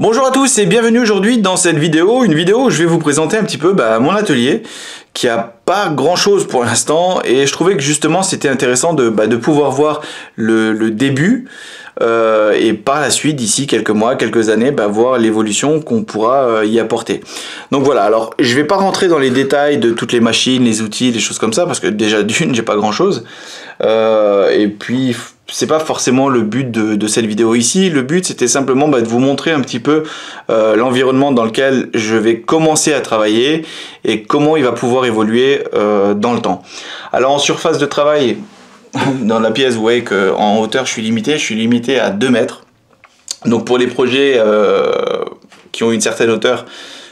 Bonjour à tous et bienvenue aujourd'hui dans cette vidéo, une vidéo où je vais vous présenter un petit peu mon atelier qui a pas grand chose pour l'instant et je trouvais que justement c'était intéressant de pouvoir voir le début et par la suite d'ici quelques mois, quelques années, voir l'évolution qu'on pourra y apporter. Donc voilà, alors je vais pas rentrer dans les détails de toutes les machines, les outils, les choses comme ça parce que déjà d'une j'ai pas grand chose et puis c'est pas forcément le but de cette vidéo ici. Le but c'était simplement de vous montrer un petit peu l'environnement dans lequel je vais commencer à travailler et comment il va pouvoir évoluer dans le temps. Alors en surface de travail, dans la pièce vous voyez qu'en hauteur je suis limité à 2 mètres. Donc pour les projets qui ont une certaine hauteur,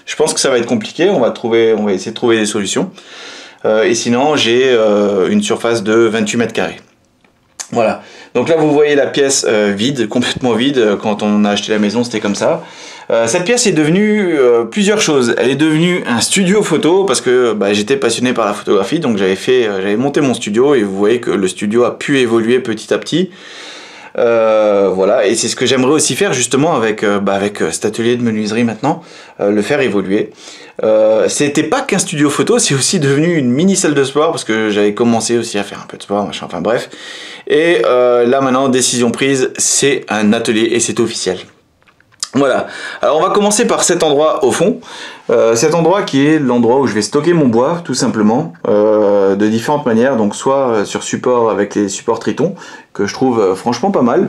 je pense que ça va être compliqué, on va essayer de trouver des solutions. Et sinon j'ai une surface de 28 mètres carrés. Voilà, donc là vous voyez la pièce vide, complètement vide. Quand on a acheté la maison c'était comme ça. Cette pièce est devenue plusieurs choses. Elle est devenue un studio photo parce que j'étais passionné par la photographie, donc j'avais monté mon studio et vous voyez que le studio a pu évoluer petit à petit. Voilà, et c'est ce que j'aimerais aussi faire justement avec cet atelier de menuiserie maintenant, le faire évoluer. C'était pas qu'un studio photo, c'est aussi devenu une mini salle de sport parce que j'avais commencé aussi à faire un peu de sport, machin, enfin bref. Et là maintenant, décision prise, c'est un atelier et c'est officiel. Voilà, alors on va commencer par cet endroit au fond, cet endroit qui est l'endroit où je vais stocker mon bois tout simplement, de différentes manières, donc soit sur support avec les supports Triton, que je trouve franchement pas mal,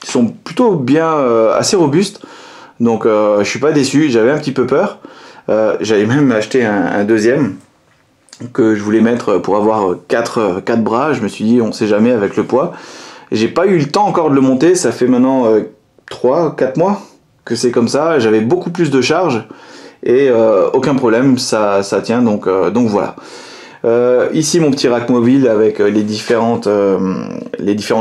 ils sont plutôt bien, assez robustes, donc je suis pas déçu, j'avais un petit peu peur, j'avais même acheté un deuxième, que je voulais mettre pour avoir 4 bras, je me suis dit on sait jamais avec le poids, j'ai pas eu le temps encore de le monter, ça fait maintenant 3-4 mois que c'est comme ça, j'avais beaucoup plus de charge et aucun problème, ça tient, donc voilà. Ici mon petit rack mobile avec les différentes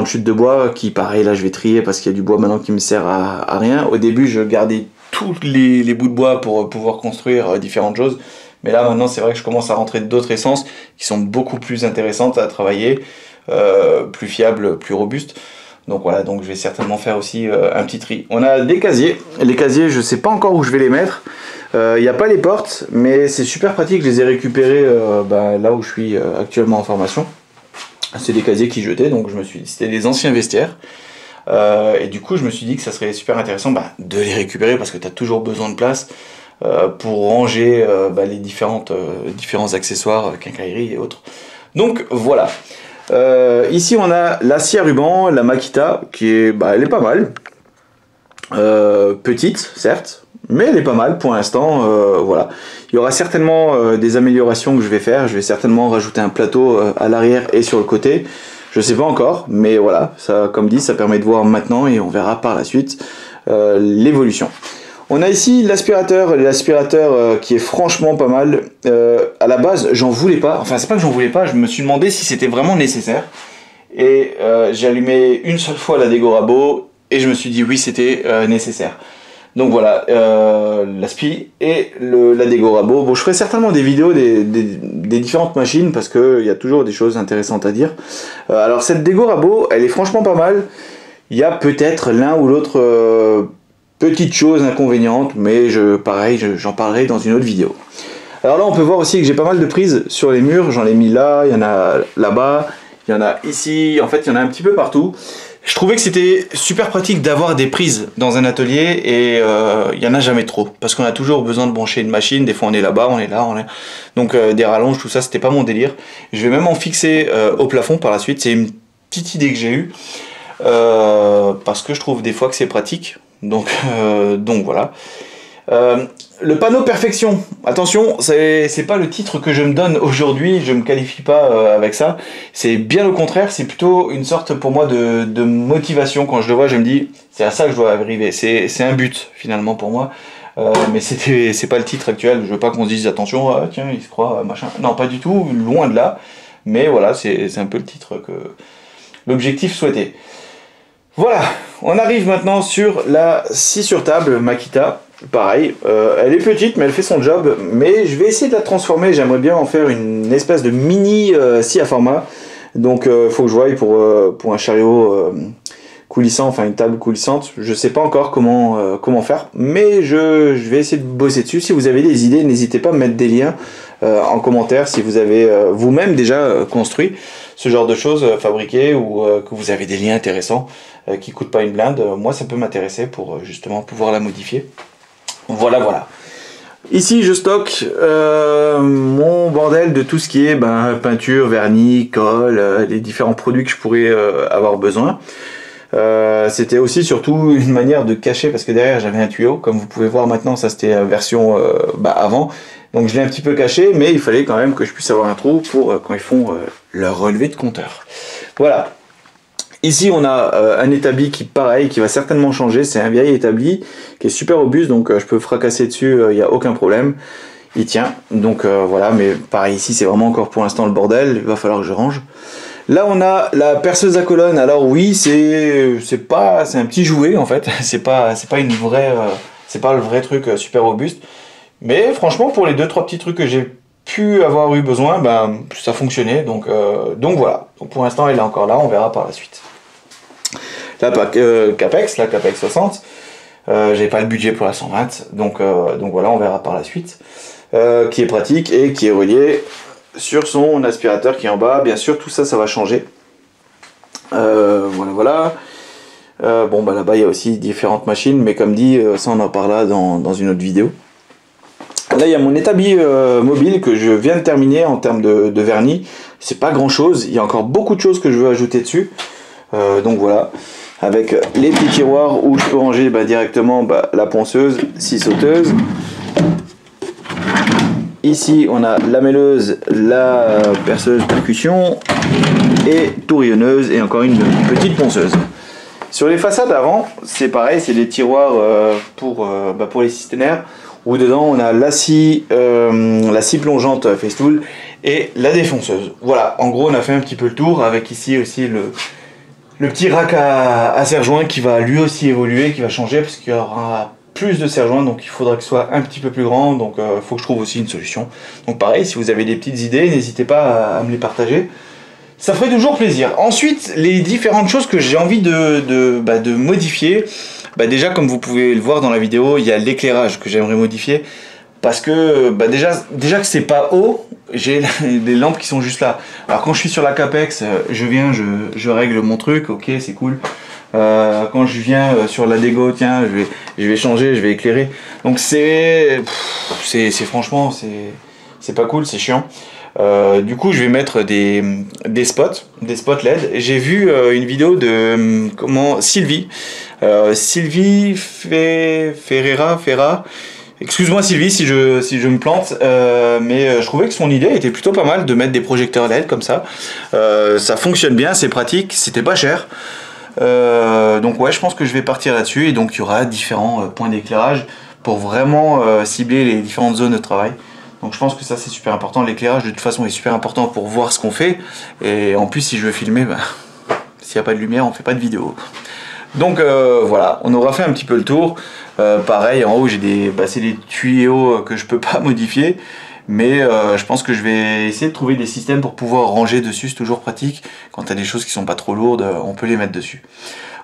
chutes de bois qui pareil là je vais trier parce qu'il y a du bois maintenant qui me sert à rien. Au début je gardais tous les bouts de bois pour pouvoir construire différentes choses, mais là maintenant c'est vrai que je commence à rentrer d'autres essences qui sont beaucoup plus intéressantes à travailler, plus fiables, plus robustes. Donc voilà, donc je vais certainement faire aussi un petit tri. On a des casiers. Les casiers, je sais pas encore où je vais les mettre. Il n'y a pas les portes, mais c'est super pratique. Je les ai récupérés là où je suis actuellement en formation. C'est des casiers qui jetaient, donc je me suis dit c'était des anciens vestiaires. Et du coup, je me suis dit que ça serait super intéressant de les récupérer parce que tu as toujours besoin de place pour ranger les différents accessoires, quincaillerie et autres. Donc voilà. Ici on a la scie à ruban, la Makita qui est, elle est pas mal, petite certes, mais elle est pas mal pour l'instant. Voilà, il y aura certainement des améliorations que je vais faire. Je vais certainement rajouter un plateau à l'arrière et sur le côté. Je sais pas encore, mais voilà, ça, comme dit, ça permet de voir maintenant et on verra par la suite l'évolution. On a ici l'aspirateur qui est franchement pas mal. À la base, j'en voulais pas. Enfin, c'est pas que j'en voulais pas, je me suis demandé si c'était vraiment nécessaire. Et j'ai allumé une seule fois la Degorabo et je me suis dit oui, c'était nécessaire. Donc voilà, l'aspi et la Degorabo. Bon, je ferai certainement des vidéos des différentes machines parce qu'il y a toujours des choses intéressantes à dire. Alors cette Degorabo, elle est franchement pas mal. Il y a peut-être l'un ou l'autre petite chose inconvéniente, mais j'en parlerai dans une autre vidéo. Alors là on peut voir aussi que j'ai pas mal de prises sur les murs, j'en ai mis là, il y en a là-bas, il y en a ici, en fait il y en a un petit peu partout. Je trouvais que c'était super pratique d'avoir des prises dans un atelier et il y en a jamais trop, parce qu'on a toujours besoin de brancher une machine, des fois on est là-bas, on est là, donc des rallonges, tout ça, c'était pas mon délire. Je vais même en fixer au plafond par la suite, c'est une petite idée que j'ai eue, parce que je trouve des fois que c'est pratique. Donc voilà. Le panneau perfection, attention, c'est pas le titre que je me donne aujourd'hui, je me qualifie pas avec ça, c'est bien le contraire, c'est plutôt une sorte pour moi de motivation. Quand je le vois, je me dis c'est à ça que je dois arriver, c'est un but finalement pour moi, mais c'est pas le titre actuel. Je veux pas qu'on se dise attention, tiens il se croit machin, non pas du tout, loin de là, mais voilà, c'est un peu le titre que l'objectif souhaité. Voilà, on arrive maintenant sur la scie sur table Makita. Pareil, elle est petite mais elle fait son job, mais je vais essayer de la transformer. J'aimerais bien en faire une espèce de mini scie à format, donc faut que je voie pour un chariot coulissant, enfin une table coulissante. Je sais pas encore comment faire, mais je vais essayer de bosser dessus. Si vous avez des idées, n'hésitez pas à me mettre des liens en commentaire si vous avez vous-même déjà construit ce genre de choses fabriquées ou que vous avez des liens intéressants qui coûtent pas une blinde. Moi, ça peut m'intéresser pour justement pouvoir la modifier. Voilà, voilà. Ici, je stocke mon bordel de tout ce qui est peinture, vernis, colle, les différents produits que je pourrais avoir besoin. C'était aussi surtout une manière de cacher, parce que derrière j'avais un tuyau, comme vous pouvez voir maintenant, ça c'était la version avant. Donc je l'ai un petit peu caché, mais il fallait quand même que je puisse avoir un trou pour quand ils font leur relevé de compteur. Voilà. Ici on a un établi qui pareil, qui va certainement changer, c'est un vieil établi qui est super robuste, donc je peux fracasser dessus, il n'y a aucun problème, il tient, donc voilà, mais pareil ici c'est vraiment encore pour l'instant le bordel, il va falloir que je range. Là on a la perceuse à colonne, alors oui c'est un petit jouet en fait, c'est pas une vraie, c'est pas le vrai truc super robuste, mais franchement pour les 2-3 petits trucs que j'ai pu avoir eu besoin, ça fonctionnait, donc voilà, donc pour l'instant elle est encore là, on verra par la suite. La Capex 60, j'ai pas le budget pour la 120, donc voilà, on verra par la suite, qui est pratique et qui est relié sur son aspirateur qui est en bas. Bien sûr tout ça va changer, voilà. Là-bas il y a aussi différentes machines, mais comme dit, ça on en parlera dans une autre vidéo. Là il y a mon établi mobile que je viens de terminer en termes de vernis. C'est pas grand chose, il y a encore beaucoup de choses que je veux ajouter dessus, donc voilà, avec les petits tiroirs où je peux ranger directement la ponceuse, scie sauteuse. Ici on a la mêleuse, la perceuse percussion et tourillonneuse et encore une petite ponceuse. Sur les façades avant, c'est pareil, c'est des tiroirs pour les cisternaires où dedans on a la scie plongeante Festool et la défonceuse. Voilà, en gros on a fait un petit peu le tour, avec ici aussi le petit rack à serre-joint qui va lui aussi évoluer, qui va changer parce qu'il y aura plus de serre-joints, donc il faudra que ce soit un petit peu plus grand, donc il faut que je trouve aussi une solution. Donc pareil, si vous avez des petites idées, n'hésitez pas à me les partager, ça ferait toujours plaisir. Ensuite, les différentes choses que j'ai envie de modifier, déjà comme vous pouvez le voir dans la vidéo, il y a l'éclairage que j'aimerais modifier, parce que déjà que c'est pas haut, j'ai des lampes qui sont juste là. Alors quand je suis sur la Capex, je viens, je règle mon truc, ok, c'est cool. Quand je viens sur la Dego, tiens, je vais changer, je vais éclairer. Donc franchement, c'est pas cool, c'est chiant. Du coup, je vais mettre des spots LED. J'ai vu une vidéo de Sylvie Ferra. Excuse-moi Sylvie si je me plante, mais je trouvais que son idée était plutôt pas mal de mettre des projecteurs LED comme ça. Ça fonctionne bien, c'est pratique, c'était pas cher. Donc ouais, je pense que je vais partir là-dessus, et donc il y aura différents points d'éclairage pour vraiment cibler les différentes zones de travail. Donc je pense que ça c'est super important, l'éclairage de toute façon est super important pour voir ce qu'on fait, et en plus si je veux filmer, s'il n'y a pas de lumière on fait pas de vidéo. Donc voilà, on aura fait un petit peu le tour. Pareil, en haut j'ai c'est des tuyaux que je peux pas modifier, mais je pense que je vais essayer de trouver des systèmes pour pouvoir ranger dessus, c'est toujours pratique. Quand tu as des choses qui sont pas trop lourdes, on peut les mettre dessus.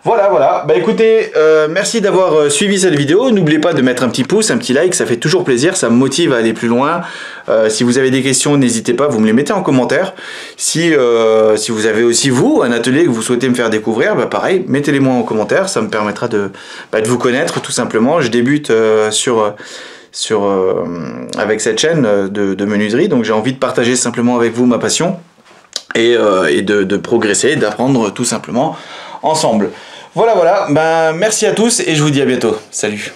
Voilà, écoutez, merci d'avoir suivi cette vidéo. N'oubliez pas de mettre un petit pouce, un petit like, ça fait toujours plaisir, ça me motive à aller plus loin. Si vous avez des questions, n'hésitez pas, vous me les mettez en commentaire. Si vous avez aussi vous un atelier que vous souhaitez me faire découvrir, pareil, mettez-les moi en commentaire, ça me permettra de vous connaître tout simplement. Je débute avec cette chaîne de menuiserie, donc j'ai envie de partager simplement avec vous ma passion et de progresser, d'apprendre tout simplement ensemble. Voilà, merci à tous et je vous dis à bientôt. Salut.